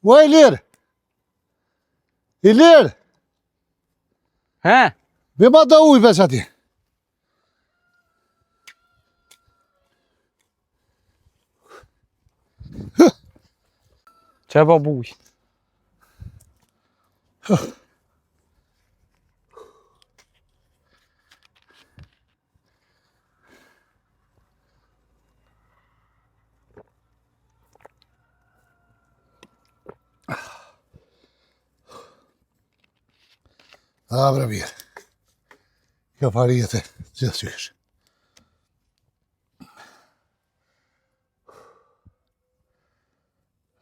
O Ilir! Ilir! He? Be ma da ujë veç ati. Çe babuj? Bre mirë. Kjo parijet e gjithë qysh.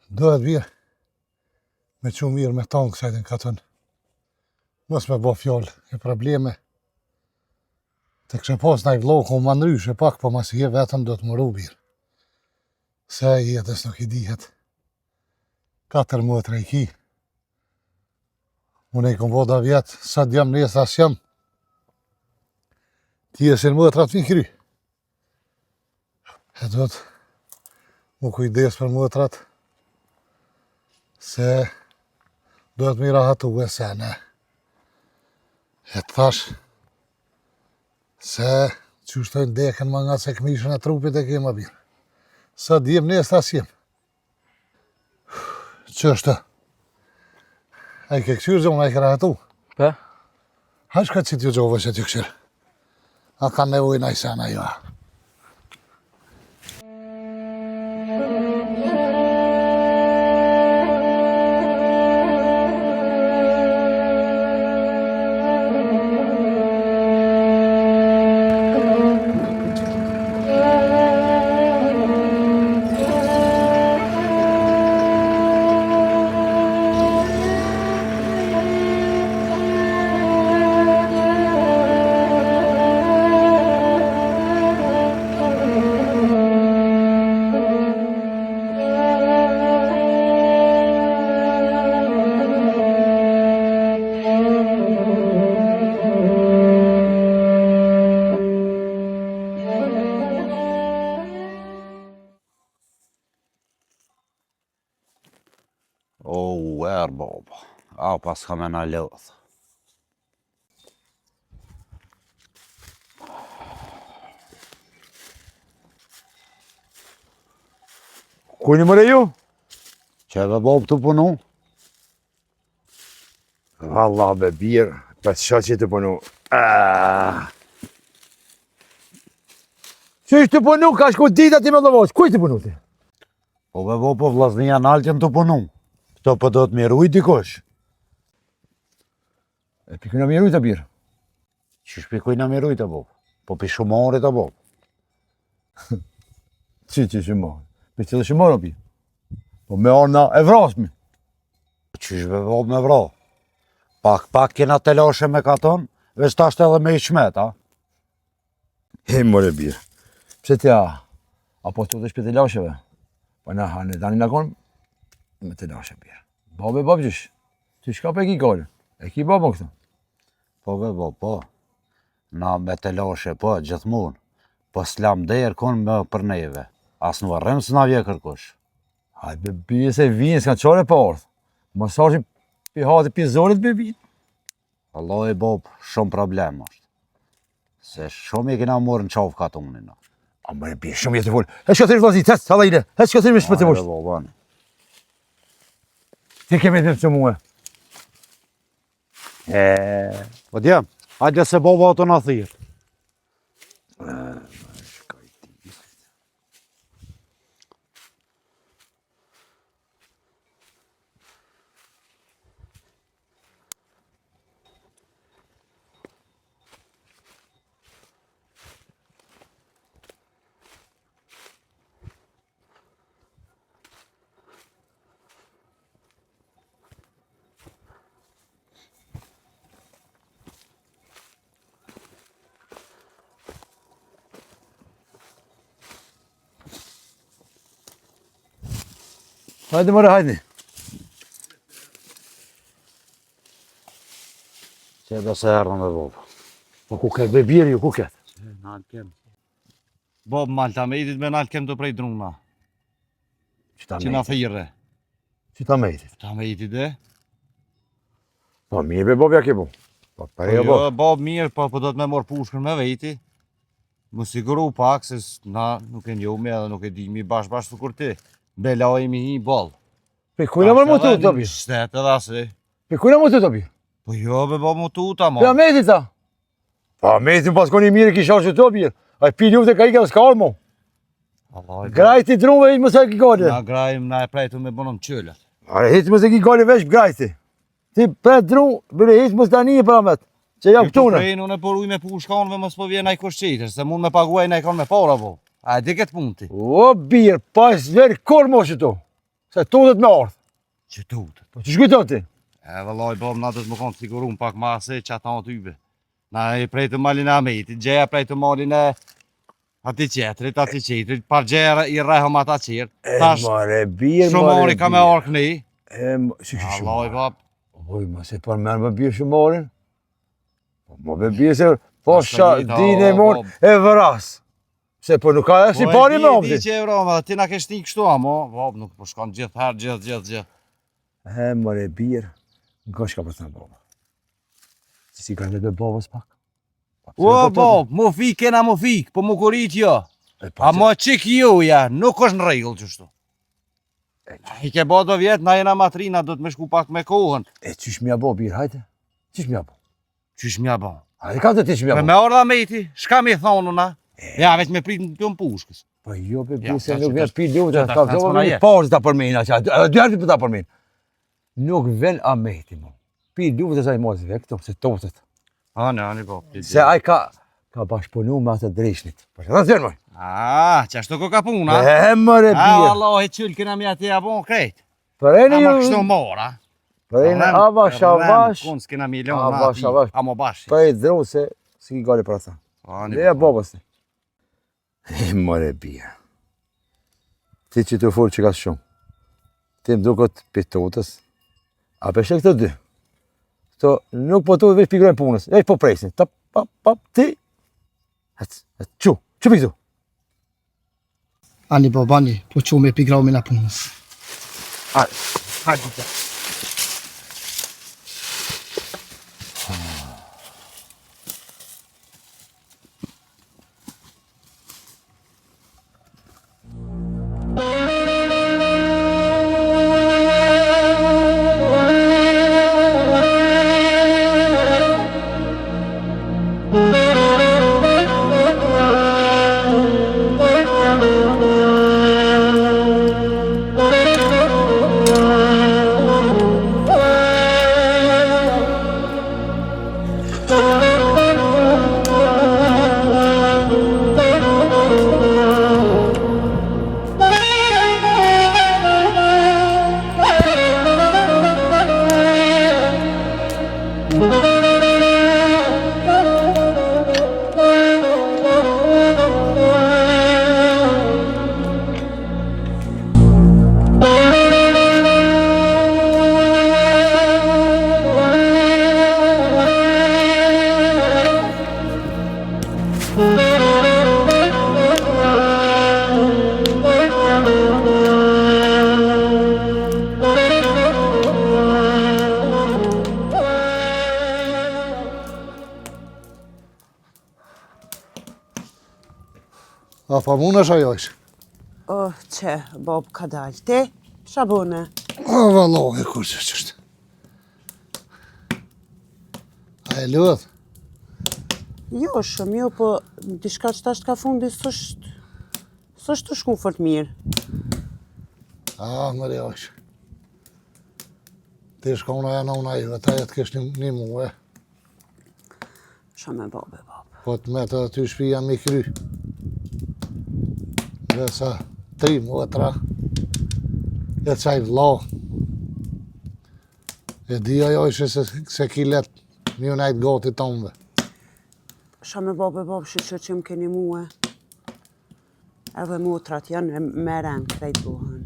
Dohet mirë me që mirë me tonë kësajtin katën. Mos me bo fjallë e probleme. Të kështë pas në i vlohë më ndryshe pak, po mas i je vetëm do të më ru mirë. Se jetës nuk i dihet. 4 motra i ki. Unë i kom voda vjetë, sa djam nesë as jam. Ti e si në motrat vinë kry. E do të mu kujdes për motrat, se do të mira hatu e sene. E të thash, se që shtojnë deken ma nga se këmishën e trupit e kema birë. Sa djem nesë as jem. Që është? A i ke këqyrë zonë, a i ke rahatu? Pe? Hash ka që t'ju gjove që t'ju këshirë. A ka nevoj në i sena jo. Baba. Ja, pas ka me na lodh. Ku një mëre ju? Që dhe Bob të punu? Valla be birë, pas që të punu. Që ishtë të punu, ka shku dita ti me lovosh, ku ishtë të punu ti? Po be Bob, po vllaznia në Alqen të punu. Këto po do të miruj dikosh. E pikujna miruj të birë. Që shpikuj në miruj të Bob? Po pi shumarit të Bob. Që shumarit? Pi që dhe shumarit pi? Po me orna e vrasmi. Që shbe Bob me vra? Pak kena telashe me katon, veç tasht edhe me i shmet, a? He more birë. Pse tja, apo të të shpje telasheve? Po na hanë tani na kon me telashe birë. Babe babgjysh, që shka pe ki kore? E ki babon këto? Po be Bob, po. Na me telashe, po, gjithmonë. Po s'lam derë kon me për neve. As në varrem s'na vje kërkush. Hajt be bije se vinë, s'ka qare pa ardhë. Masashin pi hati pi zorit be vinë. Allah i Bob, shumë problem është. Se shumë i kena morë në qafë katunin. A më e bje, shumë jetë të full. E shkëtërish vlazi, tës, hala ide. E shkëtërish me shpët të vush. Ti kemi të që muë. Po djem, hajde se Boba ato në thirë. Hajde mëre, hajde. Që edhe se erdhën dhe Bob. Po ku ke be bjerë ju, ku ke? Në Alkem. Bob Malta me idit me në Alkem të prej druna. Që në thirë. Që ta mejtit? Ta me jeti dhe? Po, mirë be Bob, ja ke bu. Po, Po jo jo, Bob. Bob mirë, po do të me morë pushkën me veti. Më siguru pak, se na nuk e njohme edhe nuk e dimi bashkë të kur ti. Belajmi hi bol. Pe kujna më mutu të bi? Shtetë edhe asë. Pe kujna mutu të bi? Po jo, be Bob më tuta, Pe a ma. mejtit ta? Pa mejtin pas koni mirë kisha që të bjerë. A pi lufte ka ike dhe s'ka armo. Grajti druve hitë më se ki gale. Na grajim, na e prejtu me bonom qëllët. A hitë më se ki gale veç grajti. Ti pret dru, bile hitë më s'ta një për amet. Që jam këtune. Prejnë unë e poruj me pushkanve, mos po vjen aj koshqitër, se mund me paguaj na i kanë me para, po. A e di këtë punti? O birë, pas veri kur mo që tu. Se tu dhe të me ardhë. Që tutët. Po që shkujton ti? E vëllaj, Bob, na do të më konë të sigurun pak ma se që ata në tybe. Na e prejtë malin e amejti, gjeja prejtë malin e ati qetrit, par gjeja i rehëm ata qirë. Tash, mare birë, shumari ka me arkë ni. Si që Vëllaj, Bob. Oj, ma se përmen më birë shumarin. Mo be birë se, po Ashtë sha, jeta, din e o, mon, e vëras. Se po nuk ka e si pari me Po omdi. e di që e vroma, ti na ke shti kështu, amo. Bob, nuk po shkon gjithë herë, gjithë. Mare birë, nga shka për të në baba. Si ka në be babës pak. O, Bob, mu fik, kena mu fik, po mu kurit jo. A mo qik ju, ja, nuk është në regull qështu. I ke bo do vjetë, na jena matrina, do të me shku pak me kohën. E qysh mja bo birë, hajte? Qysh mja bo? Qysh mja bo? Hajde ka të ti që mja Me bo? me orda me ti, shka mi thonu na? Ja, veç me prit në pion pushkës. Po jo be Ja, birë se ta nuk që vjen ta- pi luftë, që ta ka shtanë të s'mona vjen je. pauzë ta përmena që, dy herë për ta përmena. Nuk ven a mehti mo. Pi luftë sa i mos ve këto, se totet. Ani, Bob. Se ai ka bashkëpunu me atë dreshnit. Po që ta zërë moj. Qashtu ko ka puna? Mëre birë. Allah, e qyll kena mi ati a bon krejt. Për e në Ama ju, kështu mora. për e në avash, Kun s'kena milion Avash, ati, avash. amo bashi. për e dhru se si ki gale për ata. Ani, Dhe e bobës ti. Mëre birë. Ti që të furë që ka shumë. Ti më dukot pitotës. A peshe këtë dy. Këto nuk po të veç pigrojnë punës. E po presin. Tap, pap, ti. Qu pikëtu. Ani babani, po që me pigrau me na punës. Hajde të. A pa muna është ajo ishë? Që, Bob ka dalë. Ti, shabune. A valohi, kur që qështë. A e lëdh? Jo, shumë, jo, po diçka që tash ka fundi s'është të shku fort mirë. A, mërë jo ishë. Ti shkona e nona ju, ta jetë kesh një muë. Shumë e Bob. Po të me të ty shpija mi kry. Dhe sa 3 muetra. E qaj vla. E di ajo ishe se ki let një najtë gati tombe. Shumë e Bob, shqyqyr që më keni muë. Edhe mutrat janë me rënë krejt buhën.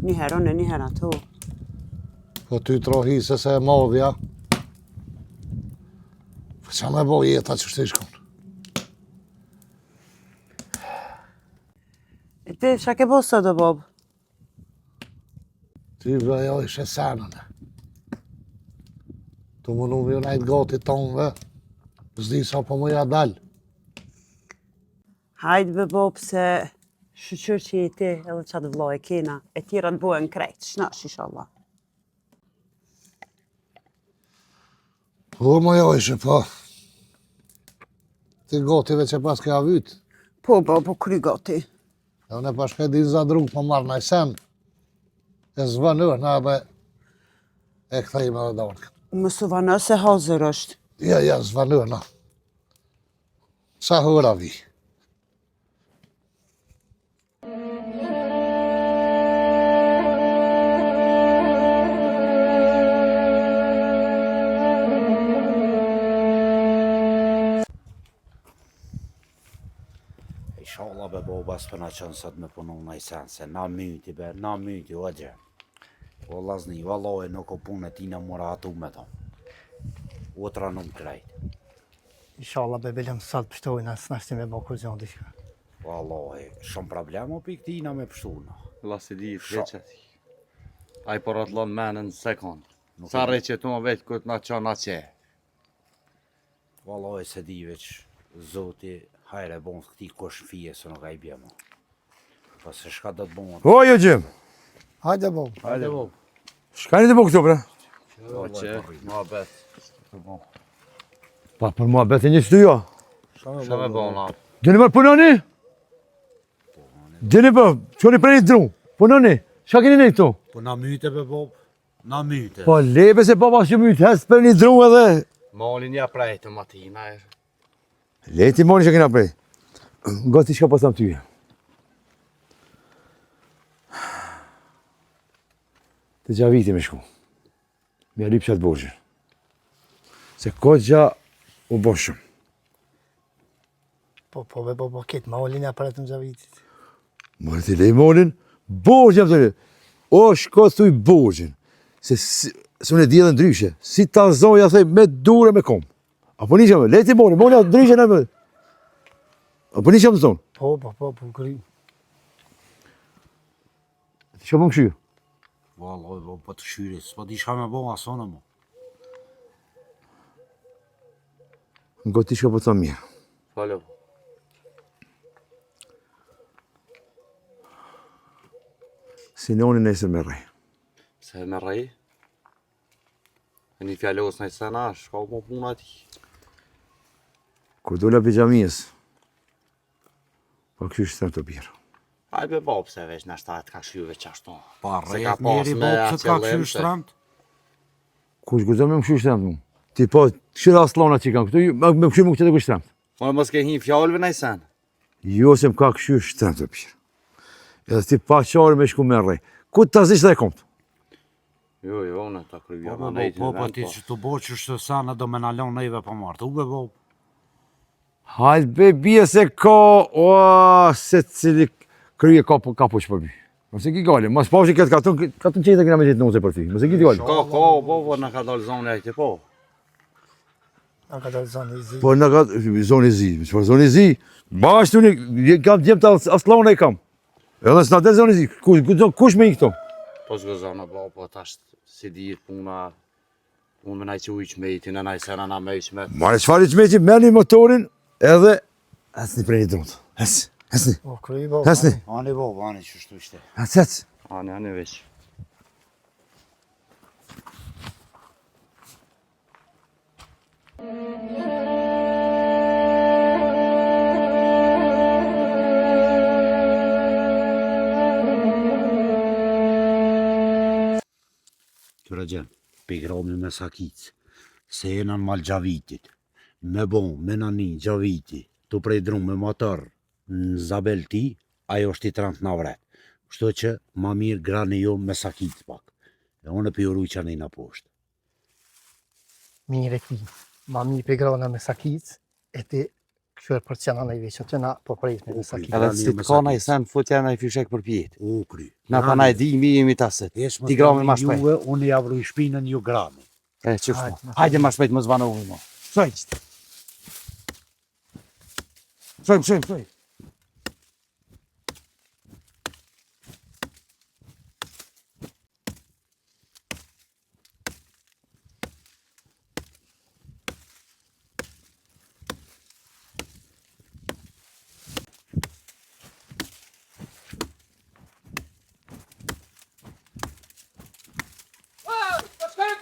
Një herë unë, një herë ato. Po ty trohi se e madhja. Po qa me bo jeta që shte i shkon? Ti, qa ke bo sot, Bob? Ty bra ja ishe senën. Tu më nu vjo najt gati tonëve. Zdi sa po më ja dal. Hajde be bob se shqyr që i ti edhe qatë vloj e kena. E tjera të bojën krejt, shnash inshallah. Po më ja ishe po. Ti gati veç e pas ke avyt. Po babo, kry gati. E unë e pashke di za drung më marrë naj sen. E zvanur në edhe e këthejmë edhe dorë. Më suvana se hazër është. Ja, zvanur në. Sa hëra vi. Inshallah be baba s'pëna qënë sot me punu në i sen, se na myti be, na myti, o gje. O lazni, valoj nuk o punë e tina mora atu me to. Otra nuk krejt. Inshallah be belem sot pështojnë asë nashti me bo kur gjonë dishka. Valoj, shumë problem o pi këtina me pështuna. La si di të veqet. Ai por atë lën menën sekund. Sa reqet më veç këtë na qana qe. Valoj se di veç, zoti, hajre bon këti kush fije se nuk a i bjema. Pa se shka do të bon. O, jo gjim. Hajde bo. Hajde bo. Shka një të bo këto, bre? O që, ma bet. Pa, për mua bete një shtu jo. Shka me bona. Dini mërë punoni? Dini për, qoni prej një dru. Punoni, shka keni një këtu? Po na myte be bob, na myte. Po lebe se baba që mytë, hes për një dru edhe. Malin ja prejtë matina e. Leti moni që kena prej. Gati shka po thëmë tyje. Të gjaviti me shku. Me alip qatë borgjën. Se kogja u boshëm. Po be bo ketë, ma olin ja për të në gjavitit. Mërë të lej molin, borgjën jam të lej. O shko thuj borgjën. Se unë e di edhe ndryshe. Si ta zonja thej me dure me kom. Apo një që me, leti molin, molin a ndryshe në me. Apo një që më të zonë. Po, kry. Ti që më këshyrë. Valoj, bo, po të shyri, s'po di shka me bo asona mo. Në gotë ti shka po të thëmë mirë. Falo. Sinoni nesër me rej. Se me rej. E një fjallos në i sena, shka u më puna ti. Kur dola pijamijës, po këshyrë shtëm të birë. Aj be bab se veç në shtatë ka shyve qashtu. Pa Se ka rejt pas njeri me bo, se ka qëllim këshyr se- shtramt. Kush guzo me më këshyrë shtëm të mu? Ti po, këshyrë aslona që i kam këtu, me këshyrë më këtë e këshyrë shtëm. Mo mos ke hi fjallëve në i sen. Jo se më ka këshyrë shtëm të birë. Edhe ti pa qarë me shku me rej. Ku të zishtë dhe e komptë? Jo, unë ta kryvja Po, ma nejtë po, në po, vend, ti që të bo që shtë sana do me nalon neve pa martë. U be bo. Hajtë be bje se ka, o, se cili kryje ka po që për bi. Mëse ki gale, mas pa që këtë katun qetë e këna me gjithë nëse për ty. Mëse ki gale. po, në ka dalë zonë e këti, po. A ka dalë zonë i zi. Po në ka zonë i zi, që zonë i zi, bashkë të unë, kam djemë të aslona i kam. Edhe s'na del zonë i zi, kush me i këto? Po s'go zonë, po tash si ditë puna, unë me naj që ujq me i ti në naj sena na me iq me. Mare qëfar i qmeqi, merni motorin edhe hesni prej një druntë. Hesni, Po, kry bo. hesni, Ani bo, ani që shtu ishte. hec. Ani veç. Këra gjenë, pigromi me sakic, se jena në mal gjavitit, me bon, me nani, gjaviti, të prej drum me motor, në zabel ti, ajo është i 30 në vret. Kështu që ma mirë grani jo me sakic pak. E unë për juru që nejna poshtë. Mire ti, ma mi pe grona me sakic, e ti këshuar për qena në i veqë, që na po prejt me sakic. Edhe si të ka naj sen, futja naj fyshek për pjetë. U kry. Na pa naj di, mi jemi taset. Ti grami ma shpejt. Juve, unë javru i shpinën ju grami. E, qështu. Hajde ma shpejt, më zvanohu mo. Shojt. Shojt.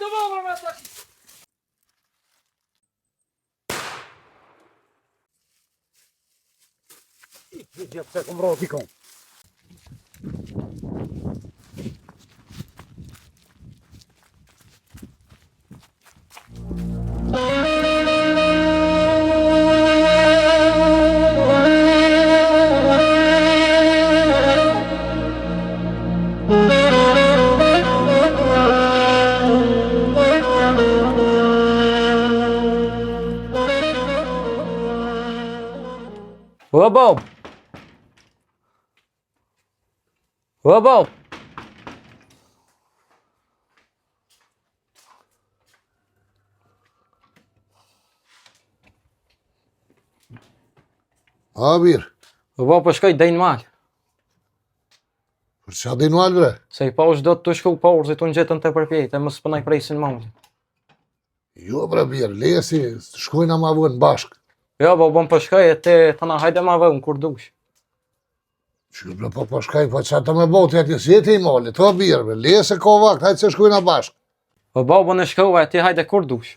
të vogël me sakit. Pse kom rro pikon. O Bob! O Bob! A, birë, O Bob, po shkoj dejnë mal. për qa di nual, bre? Se i pa është do të shku pa urzit unë gjetën të përpjejt, e më s'pënaj presin mamën. Jo, bre, birë, lesi, shkojna ma vënë bashkë. Jo, Bob, po shkoj e te të na hajde ma vëmë kur dush. Që, bre, po shkaj, po qa të me botë, jeti s'jeti i mali, to birë, bre, lesi ko vakt, hajtë se shkojna bashkë. O Bob, në shkova e ti hajde kur dush.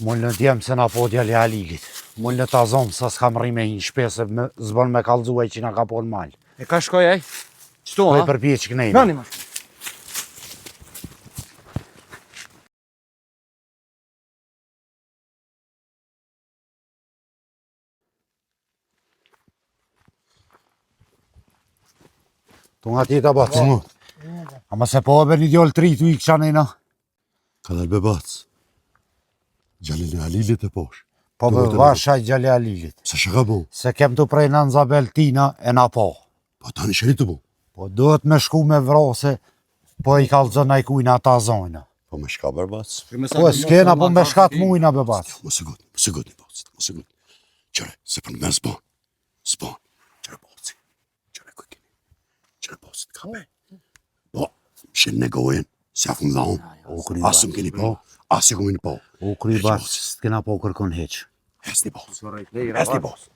Mullë në djemë se na po djali Halilit. Mullë në ta zonë sa s'kam rri me një shpe se zbën me kalzuaj që na ka po në malë. E ka shkoj ej? Qëto, Po i ha? përpje që kënejnë. Nani ma. Tu nga tjeta batë. Ama se po obe një djollë tri tu i këqa nejna. Ka dal bebac. Gjalli në Halilit e posh. Po be vasha i gjali Halilit. Sa shaka bo? Se kem të prej në Nzabel Tina e na po. Po tani shëri të bo. Po duhet me shku me vrose, po i kalzën a i kujna ta zonjna. Po me shka bebac. Po e s'kena po me shkat mujna be batë. Mos e gut një bacit, mos e gut. Qëre, se për në merë zbon. Zbon. Qëre bacit. Qëre kujkini. Qëre bacit ka me. Po, shenë në gojën, se a fëmë dhaun. Asëm keni po, asë kemi po. U kry batë, s'kena po kërkon heq. Hes një bacit. Hes një bacit.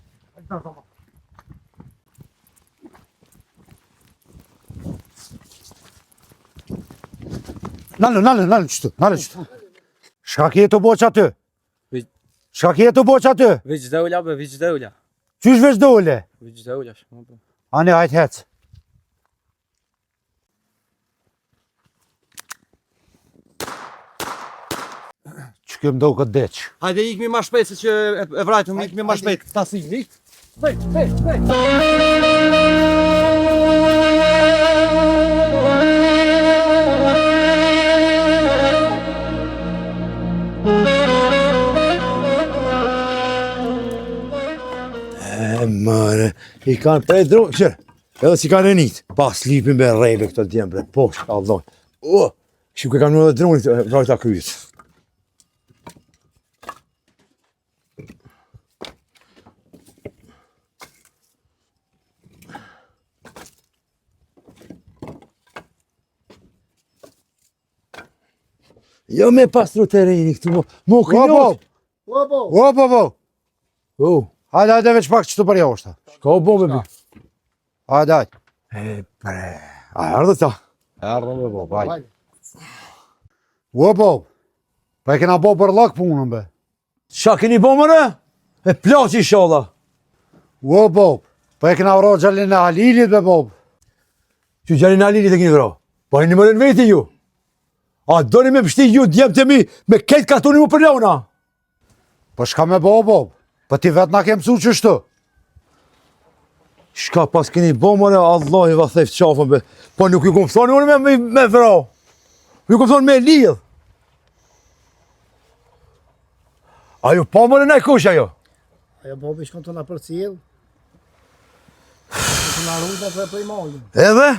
Nalë qëtu. Shka kje të boq aty? Shka kje të boq aty? Veç dëulja be, veç dëulja. Qysh veç dole? Veç dëulja shmo be. Ani hajt hec. Që këm do këtë deq? Hajde ikmi ma shpejt se që e vrajtëm, ikmi ma shpejt. Tasim, ik. Mare, i kanë prej dronë, qërë, edhe si kanë renit. Pas lipin be rejve këto djemë bre, posh, alloj. Shu ke kanë në dhe dronit, vrajta kryet. Jo me pastru tereni këtu, mo Po, kënjot. Po. Hajde veç pak që të për jashtë. Shka o bo me bi? Hajde. E bre, a ardhë ta? Erdhëm me Bob, hajde. Bob, pa e kena bo për lak punën be. Qa keni bo më në? E placi sholla. Bob, pa e kena vro gjallin e Halilit be Bob. Që gjallin e Halilit e keni vro? Pa e një mërën veti ju? A doni me pështi ju djemë të mi me ketë katoni mu për launa? Po shka me Bob, pa ti vetë na ke mësu qështu. Shka pas keni bo më në Allah i va theft qafën be. Po nuk ju kom thoni unë me vro. Ju kom thoni me lidh. A ju po më në nej kush ajo? Ajo Bobi shkon të na përcjell. Të na rrugë për i malin. Edhe?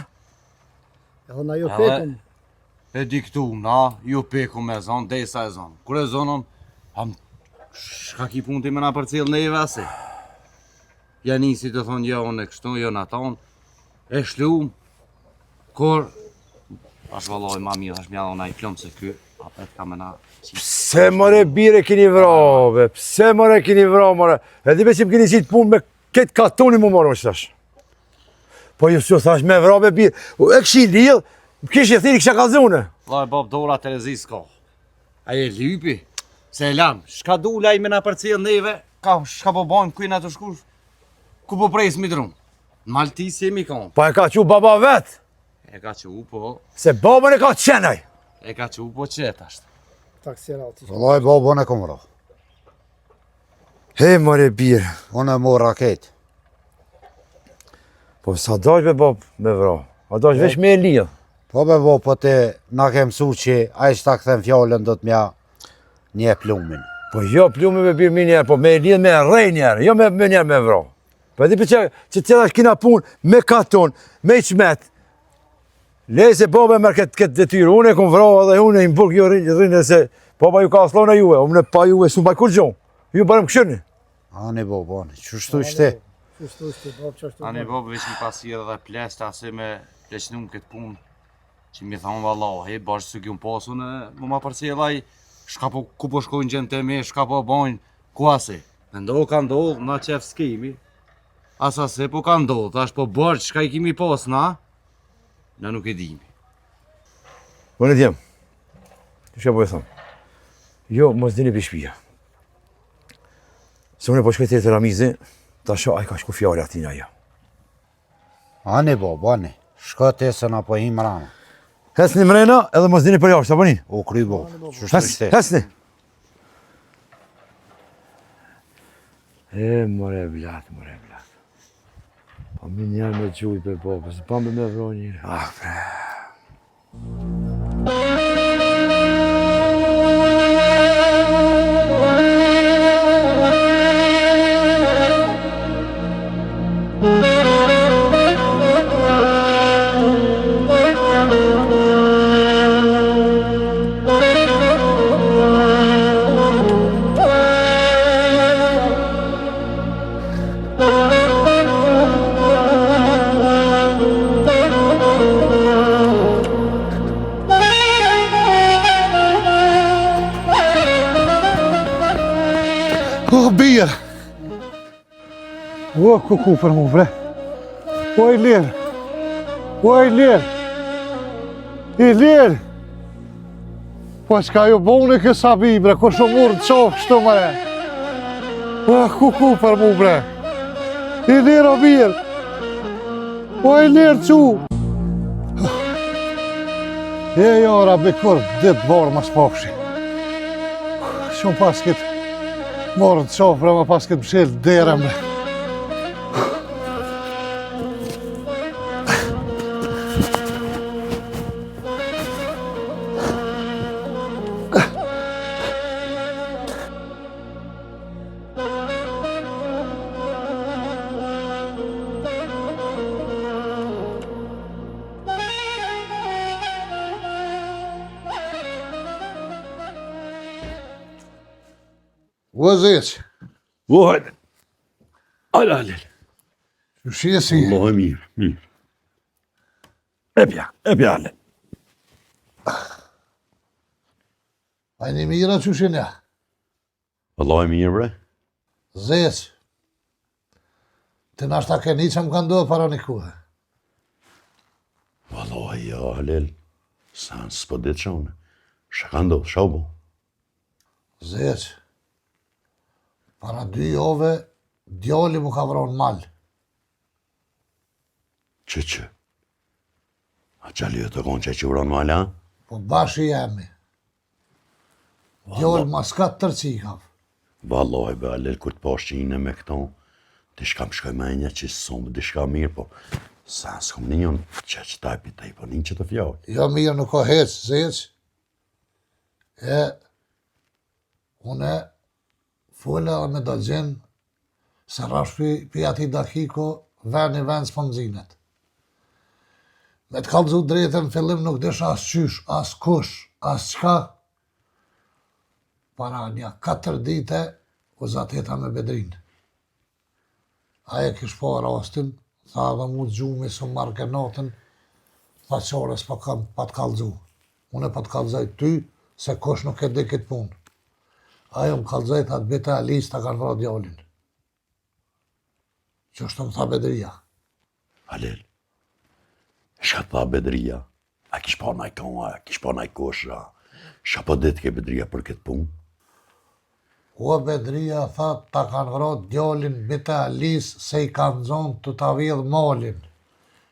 Edhe na jo Edhe- pekëm. E di këtu, na, ju peku me zonë, desa e zonë. Kur e zonën, shka ki punë ti me na për cilë neve asi. Ja nisi të thonë, jo, unë e kështu, jo në tonë. E shlumë, kur, ashtë valoj ma mirë, ashtë mjallë ona i plomë se ky, apet ka me na qitë. Pse mëre bire keni vro, be? Pse mëre keni vro, mëre? E di me që më keni qitë punë me ketë katoni mu morë, më që thash. Po ju që thash me vro, be bire. E këshi lidh, kishë e thiri kësha kalzune. Loj, Bob, dora Terezi s'ka. A je lypi? Se e lam, shka dula i me na për cilë neve, shka po bojmë kujna të shkush, ku po prejs mi drumë. Në Maltis jemi konë. Pa e ka që baba vetë, E ka që u po, se babën e ka qenaj. e ka që u po qetë ashtë. Taksirati. Vëllaj Bob, unë e kom vro. He, mëre bire. Unë e mor raket. Po sa dash be bab me vro, a dash veç me e lidh. Po be Bob, po ti na ke mësu që a i shta këthem fjallën do të mja një plumin. Po jo, plume me birë mi njerë, po me e lidh me rej njerë, jo me njerë me vro. Po edhe për që tjera kina punë me katon, me i qmet. Lej se baba merë këtë detyrë, unë e kom vro edhe unë e imburg jo rinë se baba ju ka athlona juve, unë e pa juve, su mbaj kur gjonë, ju barëm këshërni. Ani Bob, ani, qështu ishte? Qështu ishte, Bob, qështu. Ani Bob veç një pasirë dhe plest ase me pleqnum këtë punë që mi thonë vallahi, bashkë së gjum pasu në më ma përcjelaj, shka po ku po shkojnë gjenë të me, shka po bojnë, ku ase. Me ndohë ka ndohë, na qef s'kemi, asa se po ka ndohë, tash po bërë shka i kemi pas na nuk e dimi. Unë e djemë, që shka po e thonë, jo, mos dini për shpija. Se unë e po shkoj të Ramizi, ta sho, a i ka shku fjallë atina jo. Ani Bob, ani, shka te se na po him rama. Hesni mrena edhe mos dini për jashtë, apo një? O kry Bob, qështu ishte? Hesni. E, more blat. Po mi njerë me gjuj për bobë, se pa me vro njërë. Ah, bre. O, birë! O, kuku për mu, bre! O, i lirë! O, i lirë! I lirë! Po, qka ju boni kësa bi, bre, ko shumë murë të qofë kështu, bre! O, kuku për mu, bre! I lirë, o, birë! O, i lirë, qu! E, jora, bikur, dit borë më shpokshi. Shumë pas këtë morë të qofë, bre, më pas këtë mshilë derëm, bre. O, zeq, Vojt. Alal. që shesi? Allah e mirë. E pja, ale. A një mira që shenja? Vallaj mirë bre. Zec. Të nashta ke një që më ka ndodhë para një kuhe. Vallaj, ja, Halil. Sa në s'po ditë shone. Shë ka ndodhë, shau bo. Zec. Para 2 jove, djali mu ka vronë mal. Që? A qali jo të konë që vronë mal, ha? Po bashi jemi. Djali mas 4 cikav. Vallaj, be Halil, kur të pashqine me këto, të shkam shkoj me një që s'omë dhe shka mirë, po sa s'kom një njën që taj pitaj, po një që të fjallë. Jo mirë nuk o hec, Zec. Une fulle dhe me do gjenë se rash pi ati dakiko vend s'po mzinet. Me të kallëzu drejtën në fillim nuk dish as qysh, as kush, as qka. Para një 4 dite u zateta me Bedrin. Aje kish po rastin, tha dhe mu të gjumi së marrë ke natën, tha qore s'pa kam pa të kallëzu. Une pa të kallëzaj ty, se kush nuk e di këtë punë. Ajo më kallëzaj tha të bita Alis ta kanë vra djallin. Që është të më tha Bedria. Halil, shka tha Bedria, a kish pa naj koma, a kish pa naj kosha, shka po ditë ke Bedria për këtë punë? O Bedria tha ta kanë vra djallin bita Alis se i kanë zonë të ta vjedh malin.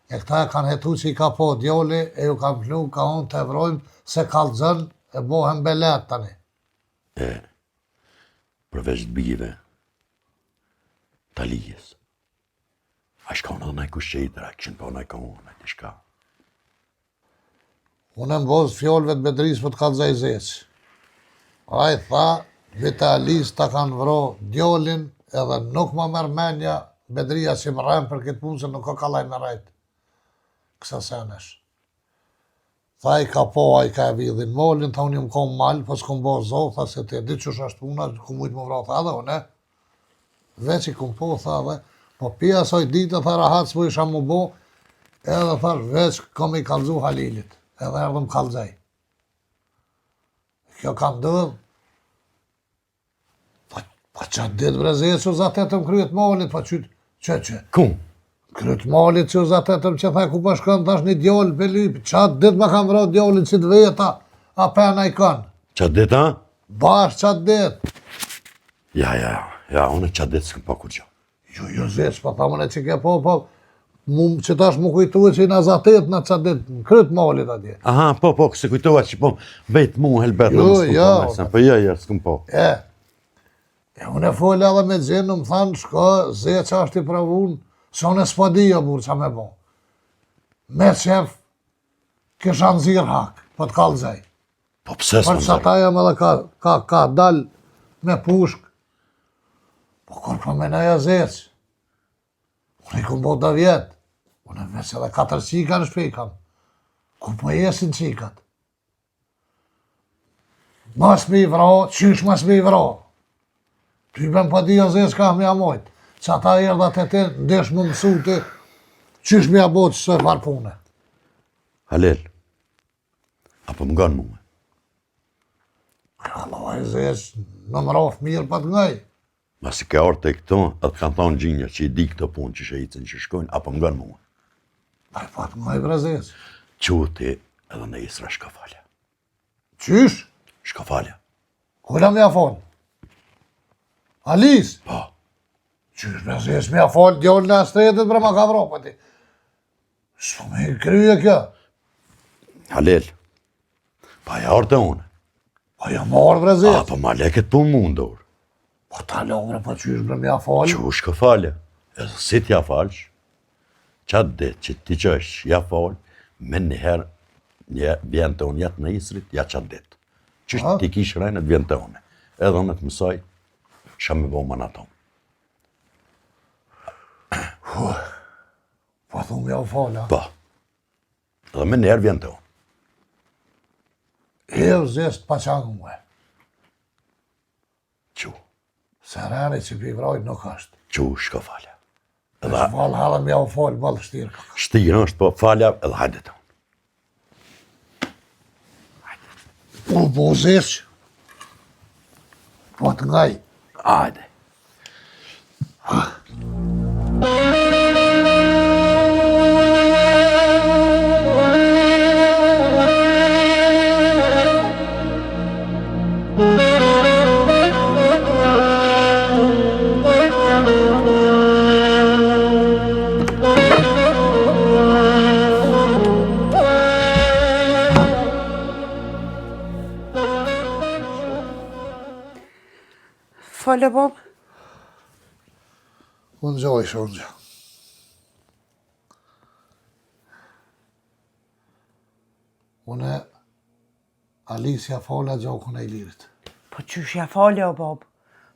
E këta e kanë hetu që i ka po djalli e ju kanë plu ka unë të evrojmë se kallëzën e bohen belet tani. Përveç të bive, Talijes. A shka unë dhe naj kushqetër, a këshin pa naj kohën, a të shka. Unë më bozë fjallëve të Bedris për të kallëzaj Zec. A i tha, Vita Alis ta kanë vro djallin edhe nuk më merr menja Bedria që më rrem për këtë punë se nuk ka kallaj me rajt. Kësa senesh. Tha i ka po, a i ka e vidhin molin, tha unë më kom mal, po s'kom bo zoh, tha se ti e di që është puna, ku mujtë më vra, tha dhe unë, veç i kom po, tha dhe, po pia soj ditë, tha rahat s'po isha më bo, edhe tha veç kom i kallëzu Halilit, edhe erdhëm kallëzaj. Kjo ka ndodhë, pa qatë ditë brezet që zatetëm kryet malit, pa që? Kum? Kryet malit që zatetëm që thaj ku pa shkën tash një djallë për lip, qatë ditë ma kam vra djallin që të veta, a pena i kanë. Qatë ditë, ha? Bash qatë ditë. Ja, unë qatë ditë s'këm pa kur gjë. Jo, Zec, pa thamën e që ke po, që tash mu kujtu e që i na zatet në qatë ditë, në kryet malit atje. Aha, po, se kujtova që po, bejt mu helbet, s'këm po. Unë e folë edhe me gjenë, më thanë, shko, Zec është i pravun, se unë e s'pa dija burë qa me bo. Me qef, kisha nëzirë hak, po të kallëzaj. Po pse s'po Për që ta jam edhe ka dal me pushk. Po kur po menaja Zec, unë i kum bo 2 vjetë, unë e veç edhe 4 qika në shpej kam. Ku po jesin qikat? Mas me i vra, qysh mas me i vra? Ty ben pa dija Zec ka me amojt. Që ata erdha të ti, ndesh më mësu ti, qysh me abot që së farë pune. Halil, apo më ganë muë? Allah e Zec, në më rafë mirë pa të ngaj. Ma si ka orë të këto, atë kanë thonë gjinja që i di këto punë që shë që shkojnë, apo më ganë muë? Aj pa të ngaj bre Zec. Quti edhe në Isra shkafalja. Qysh? Shkafalja. Kula me a falë? Alis? Po. Qysh me Zec me a falë, djallë në astretit bre ma ka vra pa ti. S'po me i kryje kjo. Halil, pa ja orë të une. Pa ja marrë bre Zec. Apo ma leket punë mundor. Po ta longre pa qysh bre me a falë. Që u shkafalja, edhe si t'ja falsh, qatë ditë që ti qësh ja falë, me njëherë vjen të unë jatë në Isrit, ja qatë ditë. Qështë ti kish rejnë të vjen të une. Edhe unë të mësoj, shë me bo më në tonë. Po thumë ja u falë, ha? Po. Edhe me njëherë vjen të unë. Ev Zec pa qangë muhe. Qu, Se rari që pi vrajt nuk është. qu shkafalja. Edhe falë halëm ja u falë balë shtirë ka. Shtirë është, po falja edhe hajde të unë. Po Zec, po të ngaj, Hajde. Fale bab, Unë gjojshë, unë gjë. Unë Alisja fala gjakun e Ilirit. po qysh ja fale o bab,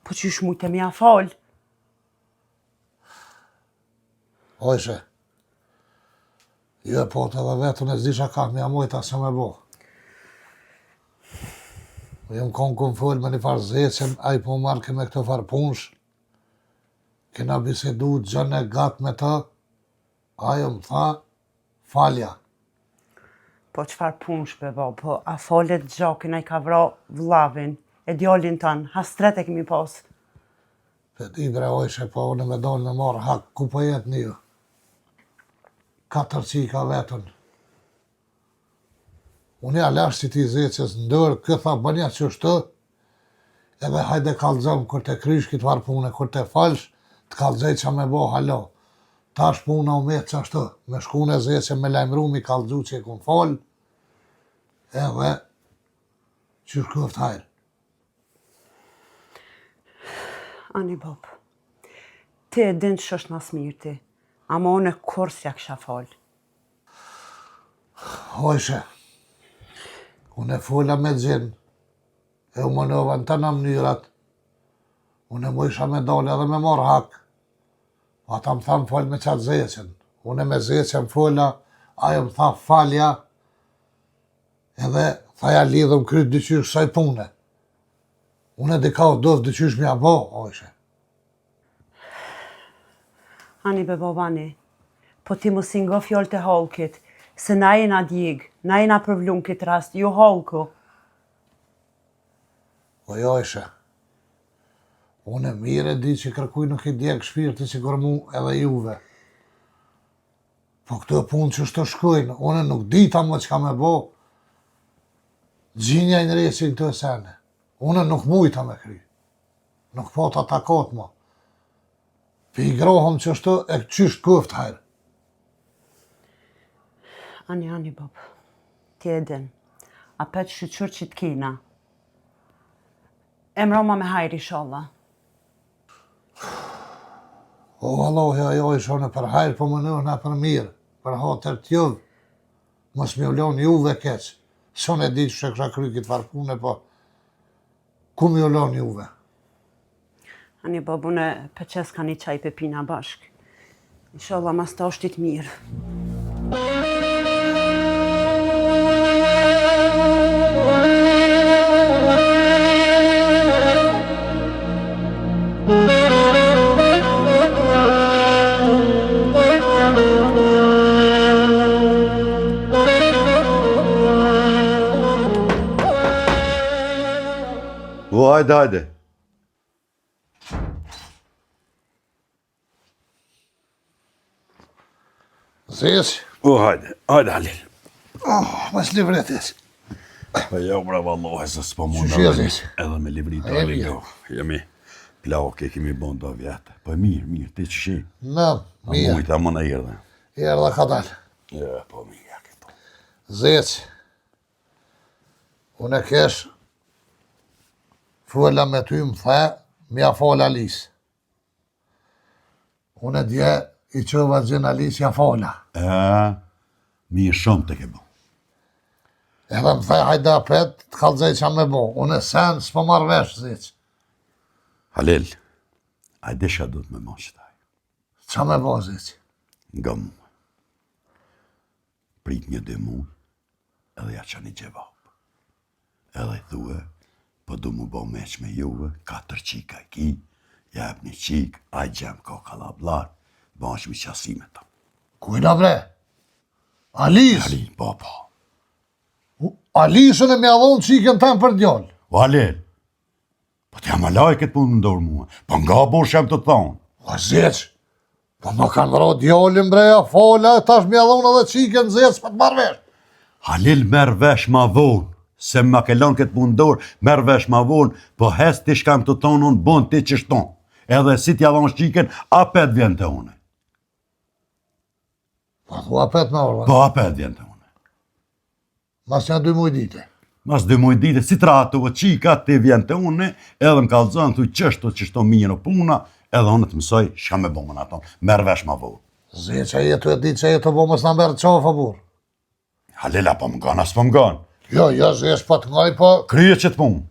po qysh mujtë me ja fal. Ojshe, jo e po të dhe vetën e zdisha ka me amojta se me bo. Jëmë konë këmë full me një farë zecen, a i po marrë ke me këtë farë punsh. Kena bisedu gjën e gatë me të, ajo më tha, falja. Po qfar punsh be bab, po a falet gjakin a i ka vra vlavin, e djallin tanë, hastret e kemi pas. Për ti bre ojshe, po unë me donë me marrë hak, ku po jetë një? 4 qika vetën. Unë ja lash si ti zecës ndërë, këtha bënja që shtë, edhe hajde kalzëm kur të krysh këtë farë pune, kur të falsh, të kalzej që me bo halo. Tash puna u metë që ashtë, me shkune zecë me lajmru mi kalzu që e kun fal, edhe që shkuft hajrë. Ani bab, ti e din që është mas mirë ti, ama unë e kur s'ja kësha fal. Ojshe, unë e fola me gjinë, e u mënova në të në mënyrat, unë e mojsha me dole edhe me marrë hak, ata më thamë fal me qatë zecën, unë e me zecën fola, ajo më tha falja, edhe thaja lidhëm kryt dyqysh saj pune. Unë e dika o dovë dyqysh mja bo, ojshe. Ani be babani, po ti mos i nga fjallë të halkit, se na jena djeg, na jena përvlun këtë rast, ju halku. O ojshe, unë e mire di që kërkuj nuk i djeg shpirti që kërmu edhe juve. Po këtë punë që shtë shkojnë, unë nuk dita më që ka me bo, gjinja i në resin të sene. Unë nuk mujta me kry. Nuk po të atakot më. Pi i grohëm që shtë e qysht këft hajrë. Ani bab, ti e din, a pet shqyqër që t'kina. Emroma me hajri inshallah. O Allah, ajo i shone për hajrë, po më nëhna për mirë, për hatër t'jovë. Mos me ulon juve keq. Shone e di që kësha kry këtë farpune, po ku me ulon juve? Ani bab, unë pëqes ka një qaj pepina bashk. Inshallah mas ta është të mirë. O, hajde, hajde. Zes, O, hajde, hajde Halil. mas livretis. Po jo, bre, vallahi, se s'po mund Që edhe, shjezik? edhe me livrit E Halil, mirë. jo. Jemi plauke, kemi bon 2 vjetë. Po mirë, ti që shi? Në, A mirë, mujta më në erdhe. erdha ka dalë. Ja, po mirë, këto. Zec, unë e kesh, fuela me ty më the, mja fala Alisë. Unë e dje i qëva gjenë Alisë ja fala. Mirë shumë të ke bo. Edhe më the, hajda apet, të kalzej qa me bo. Unë e sen, s'po marrë vesh, zec. Halil, a desha do të me mos qëtaj. Qa me bo, zec? Nga mu. Prit 1-2 muaj, edhe ja qa një gjevap. Edhe i thue, po du mu bo meq me juve, 4 qika i ki, jep 1 qik, a i gjem ko kalablar, bash mi qasi me ta. Kujna bre? Alisë? Halil, po. Alisën e mja dhonë qikën tem për djollë. O Halil, Po t'jam a laj këtë punë më ndorë mua. Po nga bosh jam të thonë. O zeq, po më kanë vro djallin breja, fola, tash mjallon edhe qiken zeq, pa të marrë vesh. Halil merë vesh ma vonë, se ma ke lënë këtë punë ndorë, merë vesh ma vonë, po hes ti shkam të thonë unë, bon ti që shtonë. Edhe si t'ja dhonë shqiken, apet vjen të une. Po thua apet me orë, Po apet vjen të une. mas janë 2 muj dite. Mas 2 muj dite, si tratu vë qika, ti vjen të une, edhe më kalëzën, thuj qështu që shto mirë në puna, edhe unë të mësoj, shka me bomën aton, merë vesh ma vonë. Zeq, a jetu e di që jetu bo mës në mërë qofa, burë. Halila, po më ganë, as po më ganë. Jo, zeq, pa të ngaj, po, Kryje që të punë,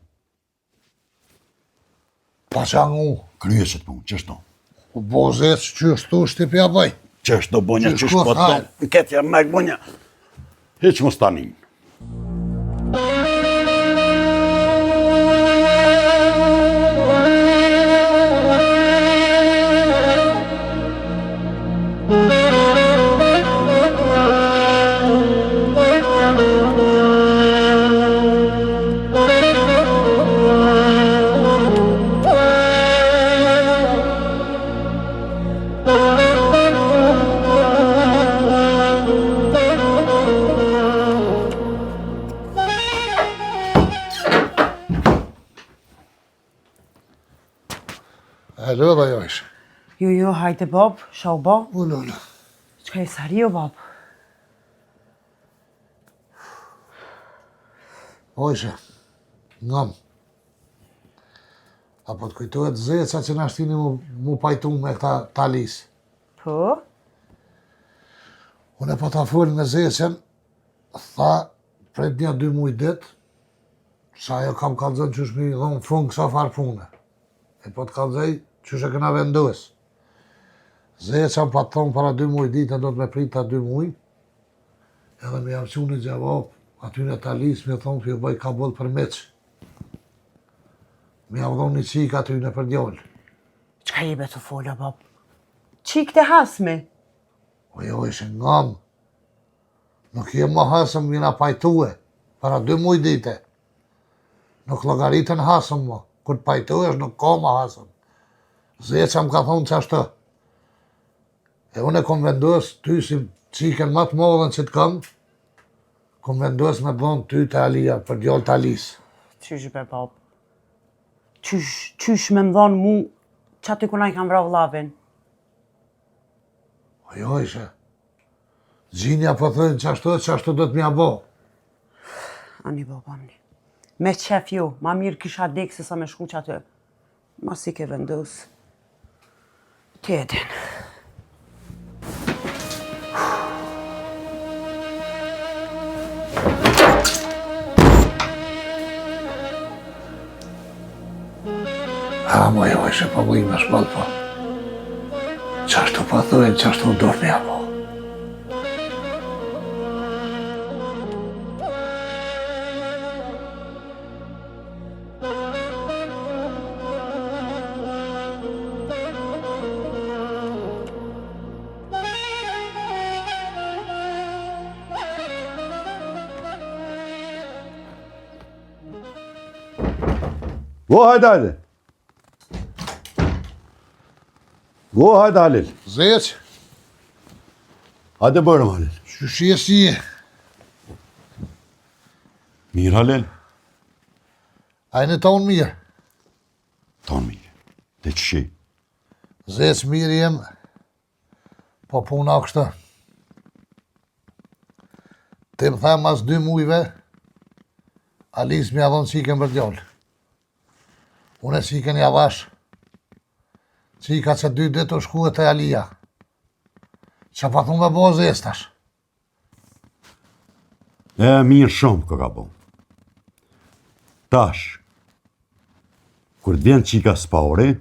pa që ngu. kryje që të punë, qështu? Bo zeq, që shtu shtipja bëj. Qështu bonja, Qysh qështu ko po të thajnë? tonë, këtë jam me bonja. Hiq më stanin. E lëdha jo ishë. Jo, hajde bab, shau ba. Ullë. Qka e sari jo bab? O ishe, ngam. Apo të kujtohet zeca që në ashtini mu pajtu me këta talis. Po? Unë e po ta full me zecen, tha, prej 1-2 muj dit, sa ajo kam kalëzën që shmi dhonë fungë sa farë pune. E po të kalëzëj që shë këna vendus. Zeca më pa të thonë para 2 muj ditë, do të me prita 2 muj, edhe me jam që një gjavop, aty në talis me thonë që ju bëj ka bëllë për meqë. Me jam dhonë një qik aty në për djollë. Qka jebe të folja bab? Qik të hasme? O jo ishe ngam. Nuk jem më hasëm vina pajtue, para 2 muj dite. Nuk logaritën hasëm më, kur të pajtuesh nuk ka më hasëm. Zeqa më ka thonë që ashtë. E unë e kom vendos, ty si qiken më të modhen që të kam, kom vendos me dhonë ty të Alia, për djollë të Alis. Qysh be bab? Qysh me më dhonë mu, që aty kuna i kam vrau lavin? O jo ishe. Gjinja po thënë që ashtu do të mja bo. Ani bab, ani. Me qef jo, ma mirë kisha dekë se sa me shku që aty. Ma si ke vendos. Tjetin. Mo jo ishe po mu i me shpall po. Qashtu po thënë, qashtu do të mja bo. Go hajde hajde. Go hajde Halil. Zeq, Hajde bërëm Halil. qysh je si je? Mirë Halil. Ajnë tonë mirë. Tonë mirë. Dhe që shi. Zeq mirë jem, po puna kështë. Ti më tha mas 2 mujve, Alis m'ja dhonë qiken për djollë. Unë e qiken javash. Qika që 2 ditë u shku e të Alia. Që pa thunë me bo zestash. E mirë shumë kë ka bo. Tash, kur vjen qika spari,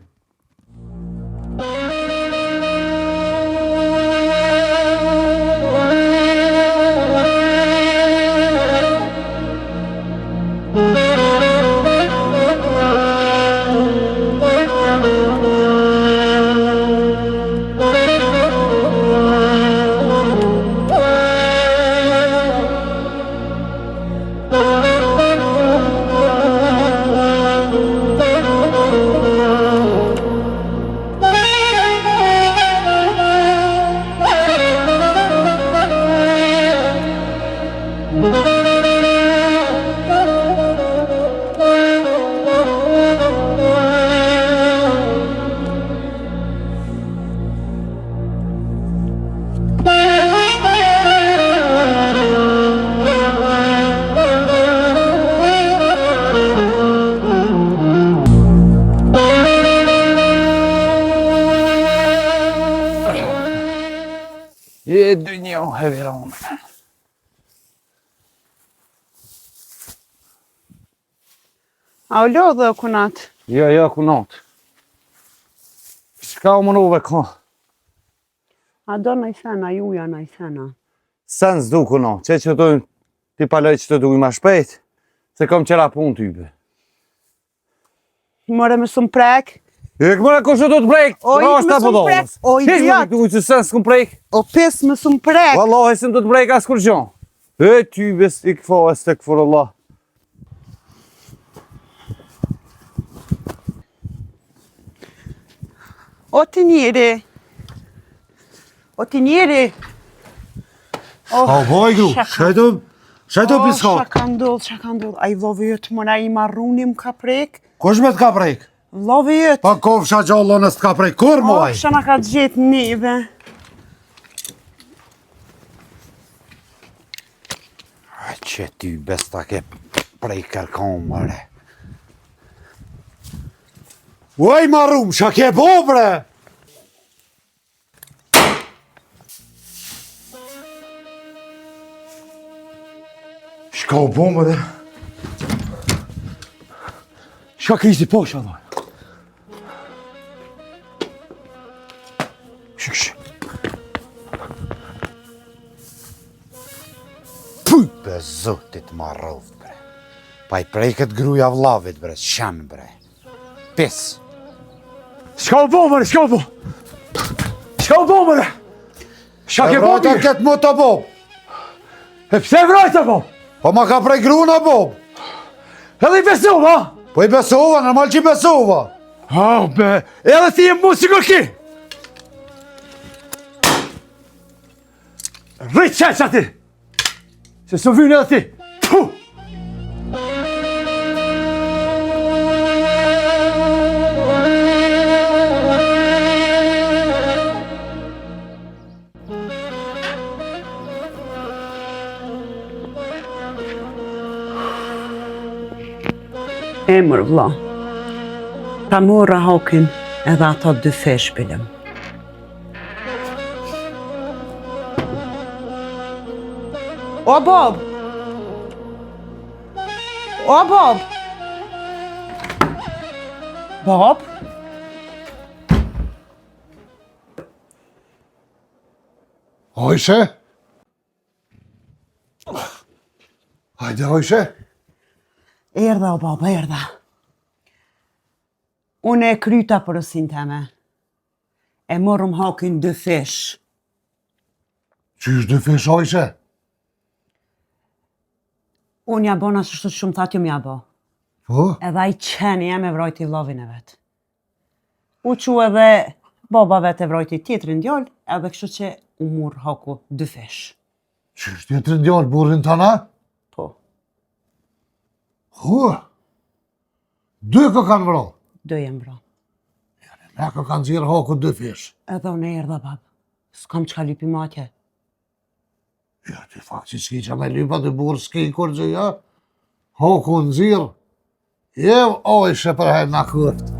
hevera unë. A o lodhe o kunat? Jo, kunat. Shka u mënuve ka? A do në i sena, juja në i sena. Sen s'du kunat, që të ti paloj që të duj ma shpejt, se kom qera pun type. More me sum prek? E këmëre kështë do të brejk, O, i me sum prek, o idiot! Hish më që sen s'kum prejk. O pes me sum prek! Wallahi se do të brejk as kur gjon. E tybe s'tikfa, Allah. O të njeri! O të njeri! O, boj, gru, shajto piskat. Qa ka ndodh, a i vlove jëtë mëna i marrunim ka prek? Kush me t'ka prejk? Vlove jëtë! Pa kofsha gjallon e s'ka prejk, kur O, muaj? shana ka gjetë neve. A që ty besta ke prej kërkon, mëre. Uaj marrum, qa ke bo, bre? Shka u bo, mëre? Shka ke isi posh, Allah? Shiksh. Puj, be zotit ma rovt, bre. Pa i prej këtë gruja vlavit, bre, shanë, bre. Pis. Shka u bo, mëre, shka u bo? Shka u bo, mëre? Shka ke bo, Vrojta mëre? ketë mu të bob. E pse vrojta, bo? Po ma ka prej gruna bob. Edhe i besu, ha? Po i besova, normal që i besova. Be, edhe ti e mu si kërki! Rrit qeq ati! Se së vynë edhe ti! Puh! Emër vla. Ta mora hakin edhe ato dy fesh bilem. O Bob! O Bob! Bob? Hojshe? Hajde, hojshe. Erdha o Bob, erdha. Unë e kryta përësin teme. E morëm hakin dy fesh. Qysh dy fish, hojshe? Unë ja bona së shtë shumë thatjum ja bo. Po? Edhe a i qeni e me vrojti lovin e vetë. U që edhe baba vetë e vrojti tjetërin djoll, edhe kështu që u murë haku dy fesh. Qysh tjetërin djoll burrin tana? Po, Hua. Dy kë kanë vro. do jem vro. Ne kë kanë zirë haku dy fish. Edhe unë erdha bab. S'kam qka lipi matje. Ja, ti fakti s'ki që me lypa të burë s'ki kur gjë, ja. Haku në zirë. Jev, ojshe për hajnë në kërtë.